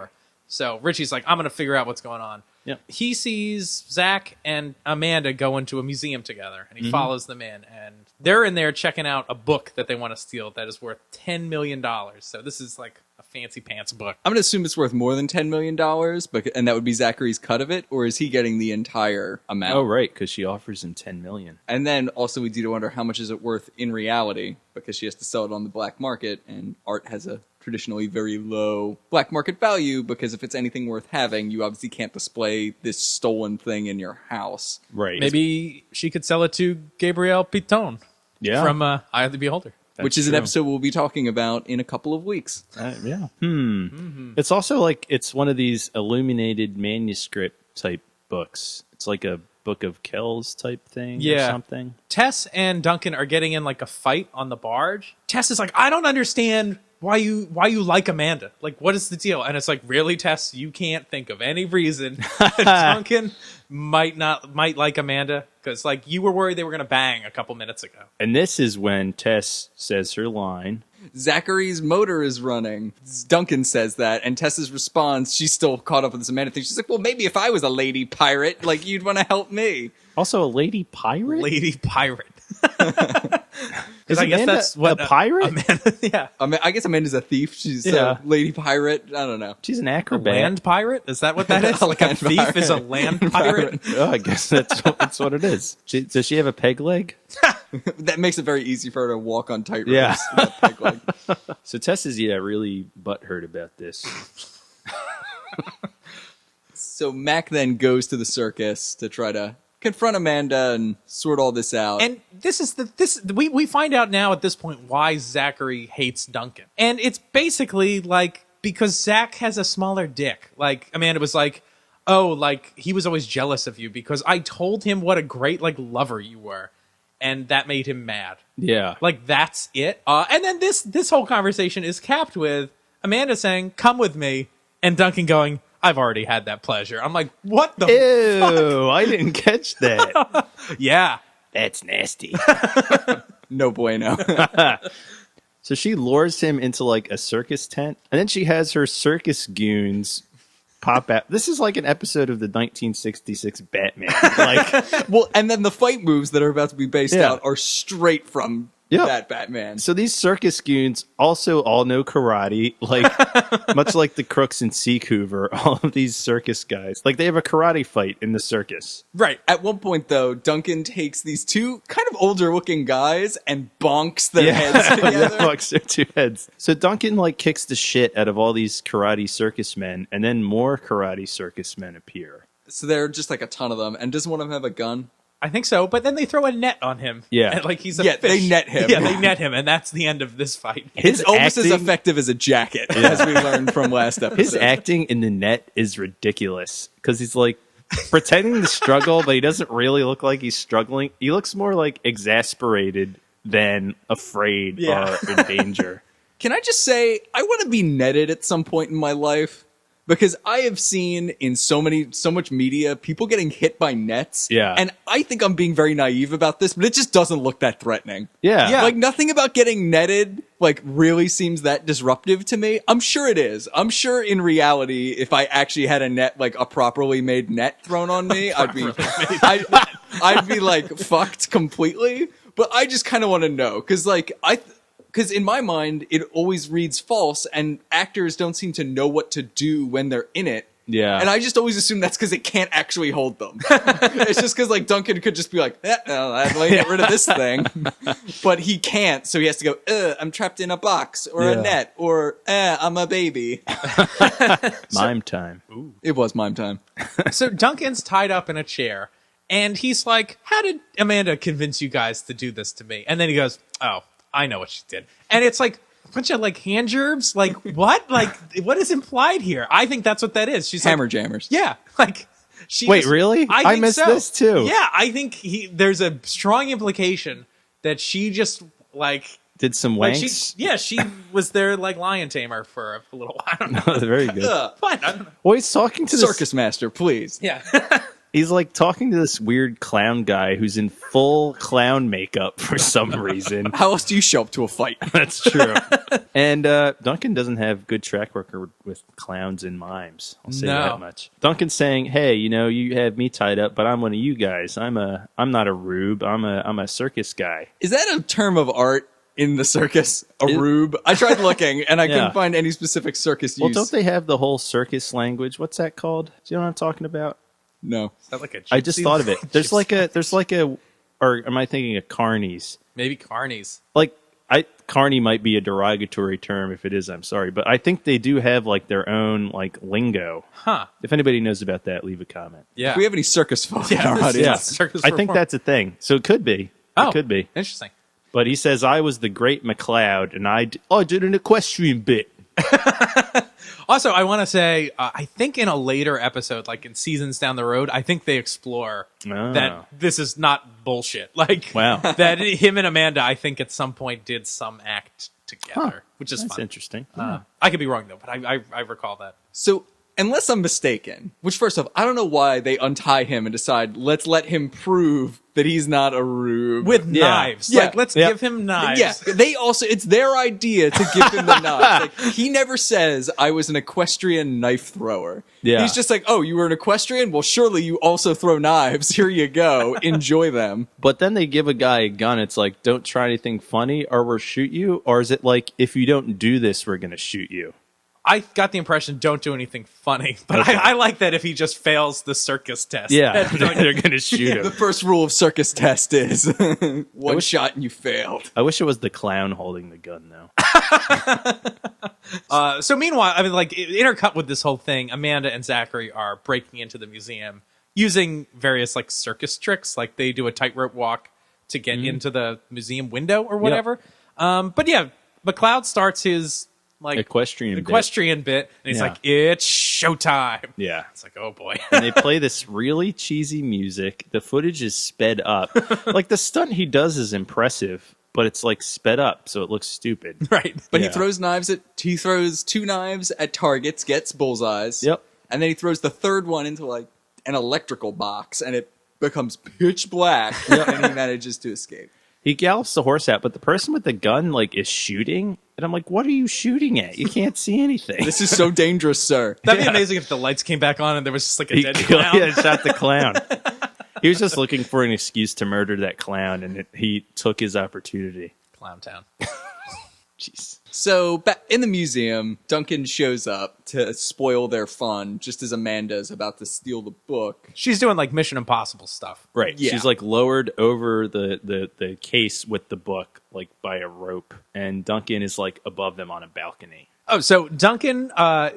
S3: So Richie's like, I'm gonna figure out what's going on.
S4: Yep.
S3: He sees Zach and Amanda go into a museum together, and he follows them in, and they're in there checking out a book that they want to steal that is worth $10 million. So this is like a fancy pants book.
S5: I'm going to assume it's worth more than $10 million, and that would be Zachary's cut of it, or is he getting the entire amount?
S4: Oh, right, because she offers him $10 million.
S5: And then also we do wonder how much is it worth in reality, because she has to sell it on the black market, and art has a traditionally very low black market value, because if it's anything worth having, you obviously can't display this stolen thing in your house.
S4: Right.
S3: Maybe she could sell it to Gabrielle Piton
S4: Yeah.
S3: from Eye of the Beholder.
S5: Which is an episode we'll be talking about in a couple of weeks.
S4: Yeah. It's also like it's one of these illuminated manuscript type books. It's like a Book of Kells type thing or something.
S3: Tess and Duncan are getting in like a fight on the barge. Tess is like, I don't understand why you like Amanda. Like, what is the deal? And it's like, really, Tess, you can't think of any reason Duncan might like Amanda, because like you were worried they were gonna bang a couple minutes ago.
S4: And this is when Tess says her line.
S5: Zachary's motor is running. Duncan says that, and Tessa's response, she's still caught up with this Amanda thing. She's like, well, maybe if I was a lady pirate, like, you'd want to help me.
S4: Also, a lady pirate?
S3: Lady pirate.
S4: Is
S3: I guess
S4: Amanda
S3: that's what
S4: a pirate?
S3: Amanda, yeah.
S5: I guess Amanda's a thief. She's
S4: Yeah.
S5: a lady pirate. I don't know.
S4: She's an
S3: A
S4: acrobat.
S3: land pirate? Is that what that is? Like a
S5: land
S3: thief
S5: pirate.
S3: is a land pirate?
S4: Oh, I guess that's what it is. Does she have a peg leg?
S5: That makes it very easy for her to walk on tight ropes.
S4: Yeah.
S5: with a peg leg.
S4: So Tessa's, really butthurt about this.
S5: So Mac then goes to the circus to try to confront Amanda and sort all this out.
S3: And we find out now at this point why Zachary hates Duncan. And it's basically like because Zach has a smaller dick. Like Amanda was like, "Oh, like he was always jealous of you because I told him what a great like lover you were." And that made him mad.
S4: Yeah.
S3: Like that's it. And then this whole conversation is capped with Amanda saying, "Come with me," and Duncan going, "I've already had that pleasure." I'm like, what the
S4: Ew, I didn't catch that.
S3: Yeah.
S4: That's nasty.
S5: No bueno.
S4: So she lures him into like a circus tent, and then she has her circus goons pop out. This is like an episode of the 1966 Batman. Like,
S5: Well, and then the fight moves that are about to be based
S4: Yeah.
S5: out are straight from
S4: Yeah.
S5: that Batman.
S4: so these circus goons also all know karate, like much like the crooks in Seacouver. All of these circus guys, like they have a karate fight in the circus.
S3: Right.
S5: At one point, though, Duncan takes these two kind of older-looking guys and bonks their heads
S4: Yeah,
S5: together.
S4: fucks their two heads. So Duncan like kicks the shit out of all these karate circus men, and then more karate circus men appear.
S5: So there are just like a ton of them. And doesn't one of them have a gun?
S3: I think so, but then they throw a net on him.
S4: Yeah.
S3: And, like he's a
S5: Yeah,
S3: fish.
S5: they net him.
S3: Yeah, they net him, and that's the end of this fight.
S4: His
S5: It's almost as
S4: acting-
S5: effective as a jacket, as we learned from last episode.
S4: His acting in the net is ridiculous because he's like pretending to struggle, but he doesn't really look like he's struggling. He looks more like exasperated than afraid
S3: Yeah.
S4: or in danger.
S5: Can I just say, I want to be netted at some point in my life? Because I have seen in so much media, people getting hit by nets.
S4: Yeah.
S5: And I think I'm being very naive about this, but it just doesn't look that threatening.
S4: Yeah.
S3: Yeah.
S5: Like, nothing about getting netted, like, really seems that disruptive to me. I'm sure it is. I'm sure in reality, if I actually had a net, like, a properly made net thrown on me, I'd be like, fucked completely. But I just kind of want to know. Because in my mind, it always reads false, and actors don't seem to know what to do when they're in it.
S4: Yeah.
S5: And I just always assume that's because it can't actually hold them. It's just because, like, Duncan could just be like, I'd like get rid of this thing. But he can't, so he has to go, I'm trapped in a box, or a
S4: Yeah.
S5: net, or, I'm a baby.
S4: Mime time.
S5: It was mime time.
S3: So Duncan's tied up in a chair, and he's like, "How did Amanda convince you guys to do this to me?" And then he goes, "Oh, I know what she did." And it's like a bunch of like hand gerbs. Like what? Like what is implied here? I think that's what that is. She's
S5: Hammer
S3: like,
S5: jammers.
S3: yeah, like she.
S4: Wait, really? I
S3: think
S4: missed
S3: so.
S4: this too.
S3: Yeah, I think there's a strong implication that she just like.
S4: Did some
S3: Like
S4: wanks?
S3: she was their like lion tamer for a little while. I don't know.
S4: Very good.
S3: What? I don't know.
S4: Well, he's talking to
S5: Circus master, please.
S3: Yeah.
S4: He's like talking to this weird clown guy who's in full clown makeup for some reason.
S5: How else do you show up to a fight?
S4: That's true. And Duncan doesn't have good track record with clowns and mimes. I'll say
S3: No.
S4: that much. Duncan's saying, "Hey, you have me tied up, but I'm one of you guys. I'm not a rube. I'm a circus guy."
S5: Is that a term of art in the circus? A rube? I tried looking, and I
S4: Yeah.
S5: couldn't find any specific circus
S4: Well,
S5: use.
S4: don't they have the whole circus language? What's that called? Do you know what I'm talking about?
S5: No.
S3: Is that like a
S4: I just
S3: gypsy-
S4: thought of it. There's like a, or am I thinking of carnies?
S3: maybe carnies.
S4: Like carny might be a derogatory term. If it is, I'm sorry, but I think they do have like their own like lingo.
S3: Huh.
S4: If anybody knows about that, leave a comment.
S3: Yeah.
S5: Do we have any circus folk in our
S3: Yeah.
S5: audience?
S3: Circus
S4: I think
S3: perform-
S4: that's a thing. So it could be.
S3: Oh,
S4: It could be.
S3: Interesting.
S4: But he says, I was the great McLeod, and I did an equestrian bit.
S3: Also, I want to say, I think in a later episode, like in seasons down the road, I think they explore
S4: Oh.
S3: that this is not bullshit. Like,
S4: Wow.
S3: that him and Amanda, I think at some point did some act together, which is
S4: That's
S3: fun.
S4: interesting.
S3: I could be wrong though, but I recall that.
S5: So unless I'm mistaken, which first off, I don't know why they untie him and decide, let's let him prove that he's not a rube.
S3: With knives.
S5: Yeah.
S3: Like, let's give him knives.
S5: Yeah, they also, it's their idea to give him the knives. Like, he never says, I was an equestrian knife thrower.
S4: Yeah.
S5: He's just like, oh, you were an equestrian? Well, surely you also throw knives. Here you go. Enjoy them.
S4: But then they give a guy a gun. It's like, don't try anything funny or we'll shoot you. Or is it like, if you don't do this, we're going to shoot you?
S3: I got the impression don't do anything funny, but
S4: Okay.
S3: I like that if he just fails the circus test.
S4: Yeah, they're going to shoot
S5: The
S4: him.
S5: first rule of circus test is one shot and you failed.
S4: I wish it was the clown holding the gun, though.
S3: So meanwhile, I mean, like, intercut with this whole thing, Amanda and Zachary are breaking into the museum using various, like, circus tricks. Like, they do a tightrope walk to get into the museum window or whatever. But yeah, McCloud starts his, like,
S4: Equestrian
S3: bit, and he's
S4: Yeah.
S3: like, it's showtime.
S4: Yeah.
S3: It's like, oh boy.
S4: And they play this really cheesy music. The footage is sped up. Like, the stunt he does is impressive, but it's, like, sped up, so it looks stupid.
S3: Right.
S5: But
S4: Yeah.
S5: he throws 2 knives at targets, gets bullseyes.
S4: Yep.
S5: And then he throws the third one into like an electrical box and it becomes pitch black and he manages to escape.
S4: He gallops the horse out, but the person with the gun, like, is shooting. And I'm like, what are you shooting at? You can't see anything.
S5: This is so dangerous, sir.
S3: That'd be amazing if the lights came back on and there was just like a
S4: He
S3: dead
S4: killed-
S3: clown.
S4: yeah, shot the clown. He was just looking for an excuse to murder that clown, and he took his opportunity.
S3: Clown Town.
S4: Jeez.
S5: So back in the museum, Duncan shows up to spoil their fun just as Amanda's about to steal the book.
S3: She's doing like Mission Impossible stuff.
S4: Right.
S5: Yeah.
S4: She's like lowered over the case with the book, like by a rope, and Duncan is like above them on a balcony.
S3: Oh, so Duncan,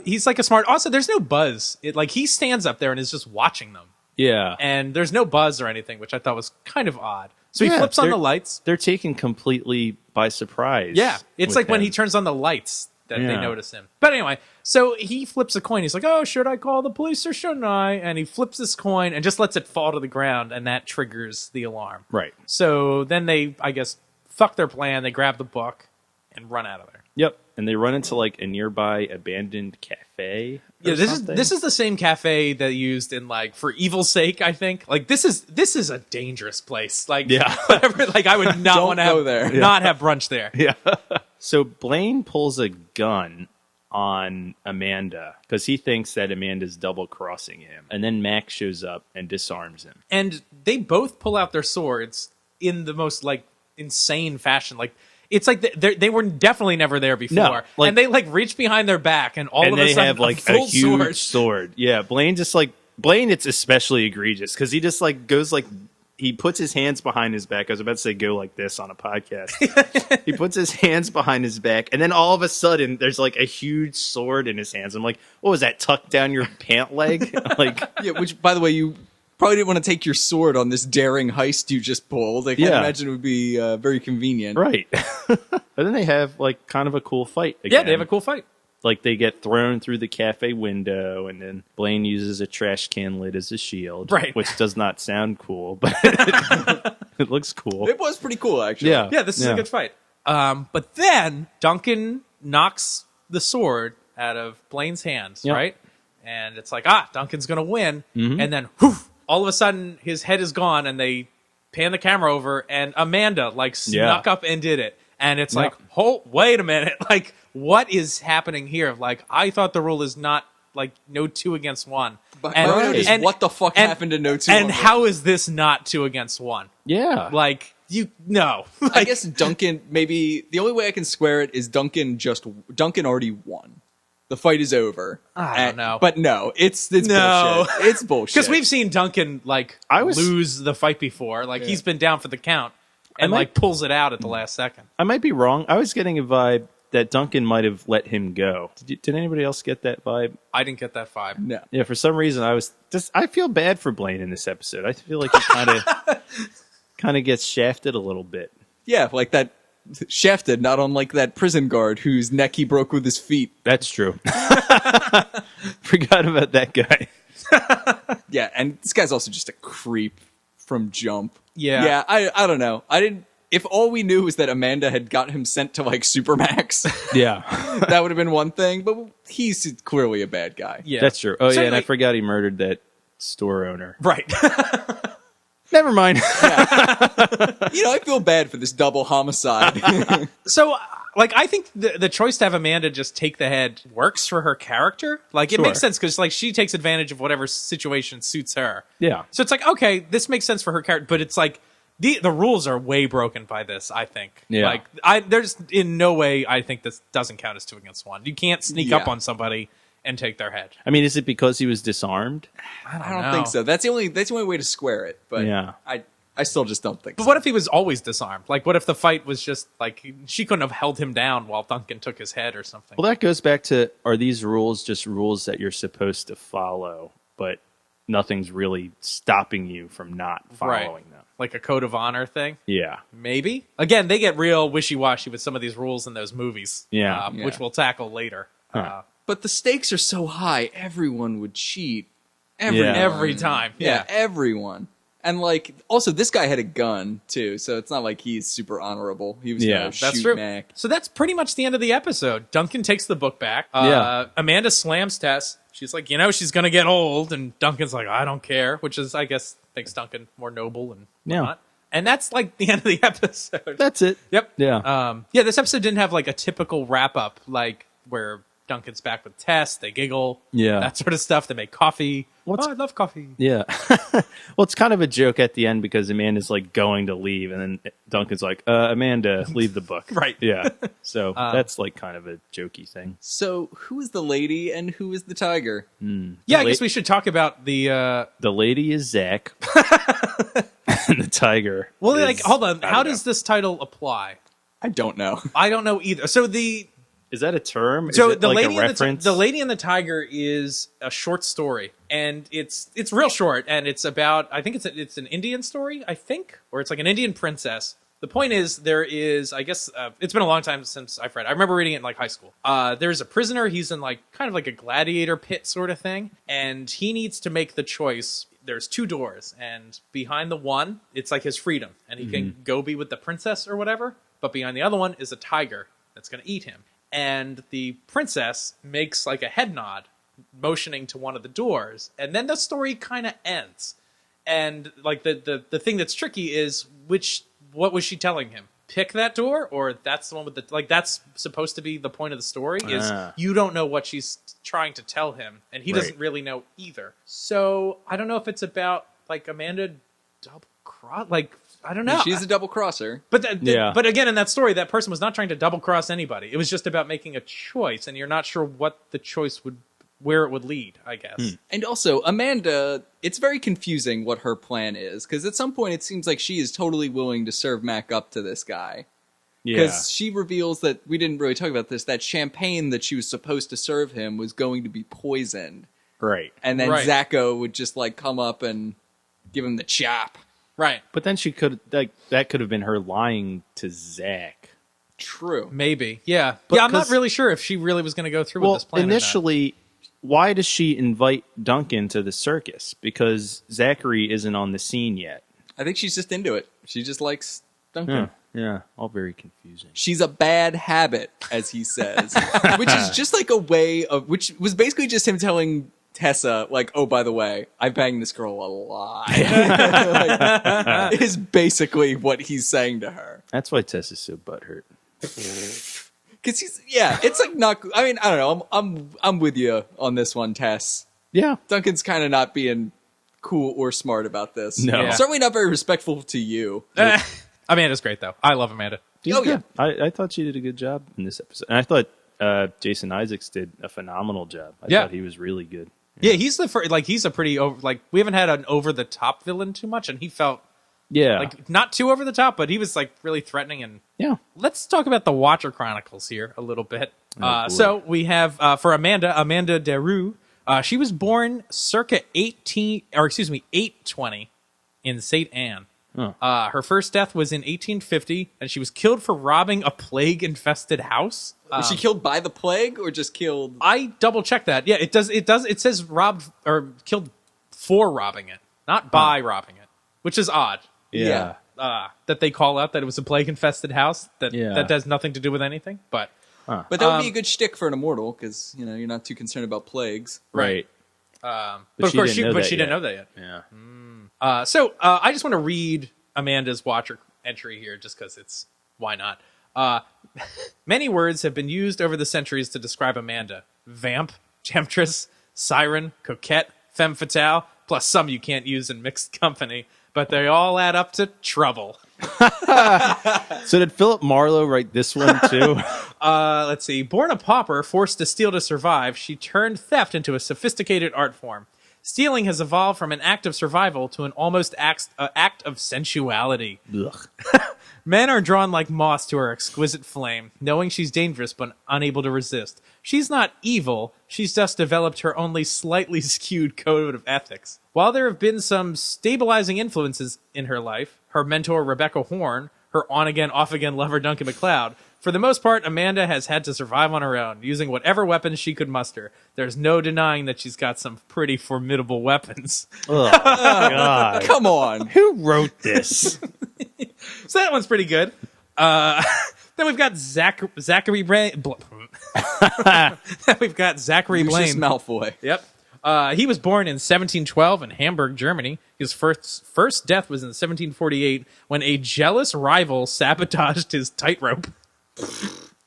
S3: he's like a smart. Also, there's no buzz. Like he stands up there and is just watching them,
S4: Yeah.
S3: and there's no buzz or anything, which I thought was kind of odd. So he
S4: Yeah,
S3: flips on
S4: they're-
S3: the lights.
S4: They're taken completely by surprise.
S3: Yeah, it's
S4: with
S3: like when
S4: him.
S3: he turns on the lights that they
S4: Yeah.
S3: notice him. But anyway, so he flips a coin. He's like, "Oh, should I call the police or shouldn't I?" And he flips this coin and just lets it fall to the ground, and that triggers the alarm.
S4: Right.
S3: So then they, I guess, fuck their plan. They grab the book and run out of there.
S4: Yep. And they run into like a nearby abandoned cafe.
S3: Yeah,
S4: or something.
S3: this is the same cafe that used in like For Evil's Sake, I think. Like this is a dangerous place. Like
S4: Yeah.
S3: whatever. Like I would not
S5: Don't
S3: want to
S5: go
S3: have
S5: there.
S3: not have brunch there.
S4: Yeah. So Blaine pulls a gun on Amanda because he thinks that Amanda's double crossing him. And then Max shows up and disarms him.
S3: And they both pull out their swords in the most like insane fashion. Like it's like they were definitely never there before.
S4: No, like-
S3: and they like reach behind their back and all
S4: And
S3: of a
S4: they
S3: sudden
S4: have like a
S3: full
S4: huge
S3: sword.
S4: sword. Yeah. Blaine, it's especially egregious because he just like goes like, he puts his hands behind his back. I was about to say go like this on a podcast. He puts his hands behind his back, and then all of a sudden, there's like a huge sword in his hands. I'm like, what was that, tucked down your pant leg? Like,
S5: Yeah, which, by the way, you probably didn't want to take your sword on this daring heist you just pulled. I can't
S4: Yeah.
S5: imagine it would be very convenient.
S4: right. And then they have like kind of a cool fight again.
S3: Yeah, they have a cool fight.
S4: Like they get thrown through the cafe window, and then Blaine uses a trash can lid as a shield.
S3: Right.
S4: Which does not sound cool, but it looks cool.
S5: It was pretty cool, actually.
S4: Yeah.
S3: Yeah, this is a good fight. But then Duncan knocks the sword out of Blaine's hands,
S4: Yep.
S3: right? And it's like, Duncan's going to win.
S4: Mm-hmm.
S3: And then, whew, all of a sudden, his head is gone, and they pan the camera over, and Amanda, like, snuck up and did it. And it's like, wait a minute. Like, what is happening here? Like, I thought the rule is not, like, no 2 against 1.
S5: But
S3: And-
S5: my note is,
S3: and-
S5: what the fuck
S3: and-
S5: happened to No 2?
S3: And
S5: on
S3: how is this not 2 against 1?
S4: Yeah.
S3: Like, no.
S5: I guess Duncan, maybe the only way I can square it is Duncan already won. The fight is over.
S3: I don't know.
S5: But no, it's
S3: No.
S5: bullshit. It's bullshit.
S3: Because we've seen Duncan like lose the fight before. Like he's been down for the count and like pulls it out at the last second.
S4: I might be wrong. I was getting a vibe that Duncan might have let him go. Did anybody else get that vibe?
S3: I didn't get that vibe.
S5: No.
S4: Yeah, for some reason I feel bad for Blaine in this episode. I feel like he kind of gets shafted a little bit.
S5: Yeah, like that shafted, not unlike that prison guard whose neck he broke with his feet.
S4: That's true. Forgot about that guy.
S5: Yeah, and this guy's also just a creep from jump.
S3: Yeah.
S5: Yeah, I don't know. I didn't if all we knew was that Amanda had got him sent to like Supermax,
S4: Yeah.
S5: that would have been one thing. But he's clearly a bad guy.
S3: Yeah,
S4: That's true. Oh, yeah, and I
S3: Certainly-
S4: forgot he murdered that store owner.
S3: Right.
S4: Never mind.
S5: I feel bad for this double homicide.
S3: So, like, I think the choice to have Amanda just take the head works for her character. Like, it
S4: Sure.
S3: makes sense because, like, she takes advantage of whatever situation suits her.
S4: Yeah.
S3: So it's like, okay, this makes sense for her character, but it's like the rules are way broken by this. I think.
S4: Yeah.
S3: Like, there's in no way I think this doesn't count as 2 against 1. You can't sneak up
S5: Yeah.
S3: on somebody and take their head.
S4: I mean, is it because he was disarmed?
S5: I don't think so. That's the only way to square it. But
S4: Yeah.
S5: I still just don't think
S3: But
S5: so.
S3: what if he was always disarmed? Like, what if the fight was just like she couldn't have held him down while Duncan took his head or something?
S4: Well, that goes back to, are these rules just rules that you're supposed to follow, but nothing's really stopping you from not following them?
S3: Like a code of honor thing?
S4: Yeah.
S3: Maybe. Again, they get real wishy-washy with some of these rules in those movies.
S4: Yeah.
S3: Which we'll tackle later.
S4: Huh.
S5: But the stakes are so high, everyone would cheat.
S4: Yeah.
S3: Every time.
S5: Yeah,
S3: Yeah.
S5: everyone. And like, also, this guy had a gun too, so it's not like he's super honorable. He was
S4: Yeah,
S5: gonna
S3: That's
S5: shoot
S3: true.
S5: Mac.
S3: So that's pretty much the end of the episode. Duncan takes the book back.
S4: Yeah.
S3: Amanda slams Tess. She's like, she's going to get old. And Duncan's like, I don't care, which is, I guess, makes Duncan more noble and
S4: Yeah.
S3: whatnot. And that's like the end of the episode.
S4: That's it.
S3: Yep.
S4: Yeah.
S3: This episode didn't have like a typical wrap up, like where Duncan's back with Tess, they giggle,
S4: Yeah.
S3: that sort of stuff. They make coffee.
S4: What's-
S3: I love coffee.
S4: Yeah. Well, it's kind of a joke at the end because Amanda's like going to leave, and then Duncan's like, Amanda, leave the book.
S3: Right.
S4: Yeah. So that's like kind of a jokey thing.
S5: So, who is the lady and who is the tiger?
S3: Yeah, I guess we should talk about the.
S4: The lady is Zach, and the tiger.
S3: Well,
S4: is-
S3: like, hold on.
S4: I
S3: How
S4: don't
S3: does
S4: know.
S3: this title apply?
S5: I don't know.
S3: I don't know either. So the
S4: Is that a term?
S3: So
S4: is it
S3: the
S4: like
S3: lady
S4: a
S3: and
S4: reference?
S3: the Lady and the Tiger is a short story, and it's real short, and it's about, I think it's an Indian story, I think, or it's like an Indian princess. The point is, there is, I guess, it's been a long time since I've read it. I remember reading it in like high school. There's a prisoner. He's in like kind of like a gladiator pit sort of thing, and he needs to make the choice. There's 2 doors, and behind the one, it's like his freedom, and he can go be with the princess or whatever. But behind the other one is a tiger that's going to eat him. And the princess makes like a head nod, motioning to one of the doors, and then the story kind of ends. And like the thing that's tricky is what was she telling him? Pick that door, or that's the one with the, like, that's supposed to be the point of the story, is you don't know what she's trying to tell him, and he doesn't really know either. So I don't know if it's about like Amanda double cross, like, I don't know.
S5: She's a double crosser.
S3: But
S4: Yeah.
S3: but again, in that story, that person was not trying to double cross anybody. It was just about making a choice, and you're not sure what the choice where it would lead, I guess.
S5: And also, Amanda, it's very confusing what her plan is, because at some point it seems like she is totally willing to serve Mac up to this guy.
S4: Yeah.
S5: Because she reveals that, we didn't really talk about this, that champagne that she was supposed to serve him was going to be poisoned.
S4: Right.
S5: And then
S3: Right.
S5: Zacho would just like come up and give him the chop.
S3: Right.
S4: But then she could, like, that could have been her lying to Zach.
S5: True.
S3: Maybe. Yeah.
S4: But
S3: Yeah, I'm not
S4: 'cause-
S3: really sure if she really was going to go through with
S4: Well,
S3: this plan. or not.
S4: initially, why does she invite Duncan to the circus? Because Zachary isn't on the scene yet.
S5: I think she's just into it. She just likes Duncan.
S4: Yeah, all very confusing.
S5: She's a bad habit, as he says, which is just like a way of, which was basically just him telling Tessa, like, oh, by the way, I banged this girl a lot. Like, is basically what he's saying to her.
S4: That's why Tess is so butthurt.
S5: Because it's like not, I mean, I don't know. I'm with you on this one, Tess.
S4: Yeah.
S5: Duncan's kind of not being cool or smart about this.
S4: No.
S3: Yeah.
S5: Certainly not very respectful to you.
S3: Amanda's great, though. I love Amanda.
S4: She's
S5: Oh,
S4: good. I thought she did a good job in this episode. And I thought Jason Isaacs did a phenomenal job. I
S3: Yeah.
S4: thought he was really good.
S3: Yeah, he's the first, like, he's a pretty we haven't had an over the top villain too much, and he felt
S4: Yeah.
S3: like not too over the top, but he was like really threatening. And
S4: yeah.
S3: let's talk about the Watcher Chronicles here a little bit.
S4: boy.
S3: So we have for Amanda Derue. She was born circa 820 in St. Anne. Her first death was in 1850, and she was killed for robbing a plague-infested house.
S5: Was she killed by the plague or just killed?
S3: I double checked that. Yeah, it does. It says robbed or killed for robbing it, not by robbing it, which is odd.
S4: Yeah.
S3: that they call out that it was a plague-infested house. That has nothing to do with anything. But
S5: But that would be a good shtick for an immortal, because you're not too concerned about plagues.
S4: Right.
S3: But of course, she didn't know that yet.
S4: Yeah.
S3: So I just want to read Amanda's Watcher entry here, just because why not? Many words have been used over the centuries to describe Amanda: vamp, temptress, siren, coquette, femme fatale, plus some you can't use in mixed company, but they all add up to trouble.
S4: So did Philip Marlowe write this one too?
S3: Let's see. Born a pauper, forced to steal to survive, she turned theft into a sophisticated art form. Stealing has evolved from an act of survival to an almost act of sensuality.
S4: Ugh.
S3: Men are drawn like moths to her exquisite flame, knowing she's dangerous but unable to resist. She's not evil, she's just developed her only slightly skewed code of ethics. While there have been some stabilizing influences in her life, her mentor Rebecca Horn, her on-again, off-again lover Duncan MacLeod, for the most part, Amanda has had to survive on her own, using whatever weapons she could muster. There's no denying that she's got some pretty formidable weapons.
S4: Oh, God.
S5: Come on.
S4: Who wrote this?
S3: So that one's pretty good. Then we've got Zachary Blaine. We've got Zachary
S5: Lucius
S3: Blaine.
S5: Malfoy.
S3: Yep. He was born in 1712 in Hamburg, Germany. His first death was in 1748 when a jealous rival sabotaged his tightrope.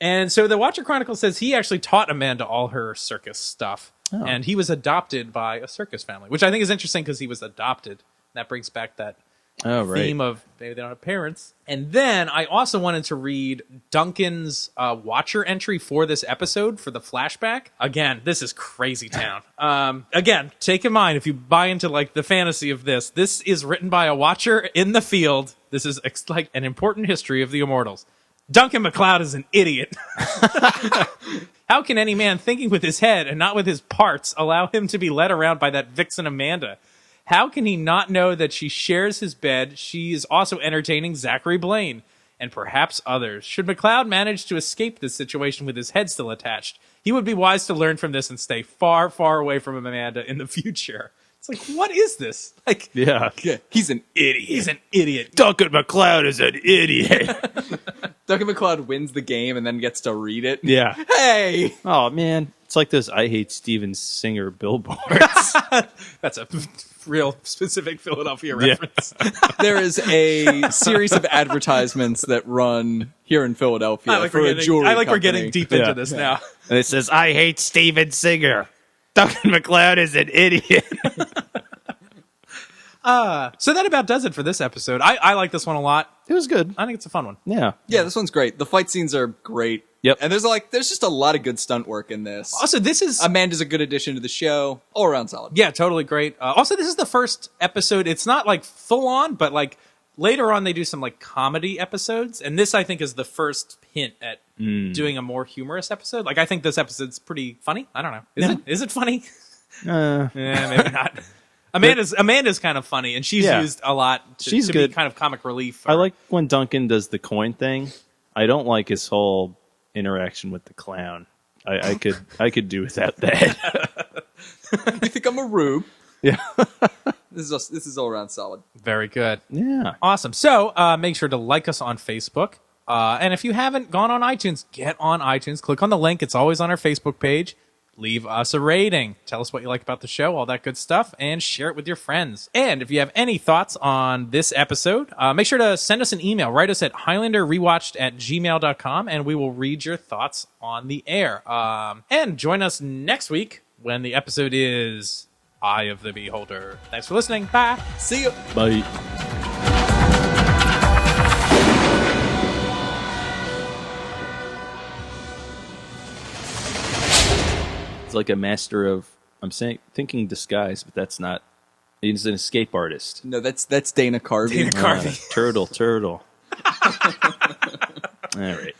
S3: And so the Watcher Chronicle says he actually taught Amanda all her circus stuff. Oh. And he was adopted by a circus family, which I think is interesting because he was adopted. That brings back that theme of maybe they don't have parents. And then I also wanted to read Duncan's Watcher entry for this episode for the flashback. Again, this is crazy town. Again, take in mind, if you buy into like the fantasy of this is written by a Watcher in the field. This is like an important history of the Immortals. Duncan MacLeod is an idiot. How can any man thinking with his head and not with his parts allow him to be led around by that vixen Amanda? How can he not know that she shares his bed? She is also entertaining Zachary Blaine and perhaps others. Should MacLeod manage to escape this situation with his head still attached, he would be wise to learn from this and stay far, far away from Amanda in the future. It's like, what is this? Like,
S4: Yeah.
S5: He's an idiot.
S3: he's an idiot.
S4: Duncan MacLeod is an idiot.
S5: Duncan MacLeod wins the game and then gets to read it.
S4: Yeah.
S5: Hey!
S4: Oh, man. It's like those I Hate Steven Singer billboards.
S3: That's a real specific Philadelphia reference.
S5: There is a series of advertisements that run here in Philadelphia for a jewelry
S3: I like we're
S5: company.
S3: getting deep into this now.
S4: And it says, I hate Steven Singer. Duncan MacLeod is an idiot.
S3: So that about does it for this episode. I like this one a lot.
S4: It was good.
S3: I think it's a fun one.
S4: Yeah.
S5: Yeah, this one's great. The fight scenes are great.
S4: Yep.
S5: And there's just a lot of good stunt work in this.
S3: Also, this is...
S5: Amanda's a good addition to the show. All around solid.
S3: Yeah, totally great. Also, this is the first episode. It's not like full on, but like later on they do some like comedy episodes. And this, I think, is the first hint at doing a more humorous episode. Like, I think this episode's pretty funny. I don't know. Is it funny? Yeah, maybe not. Amanda's kind of funny, and she's used a lot to
S4: good.
S3: be kind of comic relief.
S4: I like when Duncan does the coin thing. I don't like his whole interaction with the clown. I could do without that.
S5: You think I'm a rube?
S4: Yeah.
S5: This is all around solid.
S3: Very good.
S4: Yeah.
S3: Awesome. So make sure to like us on Facebook. And if you haven't gone on iTunes, get on iTunes. Click on the link. It's always on our Facebook page. Leave us a rating. Tell us what you like about the show, all that good stuff, and share it with your friends. And if you have any thoughts on this episode, make sure to send us an email. Write us at highlanderrewatched@gmail.com, and we will read your thoughts on the air. And join us next week when the episode is Eye of the Beholder. Thanks for listening. Bye.
S5: See you.
S4: Bye. It's like a master of, thinking disguise, but that's not. He's an escape artist.
S5: No, that's Dana Carvey.
S3: Dana Carvey.
S4: Turtle. All right.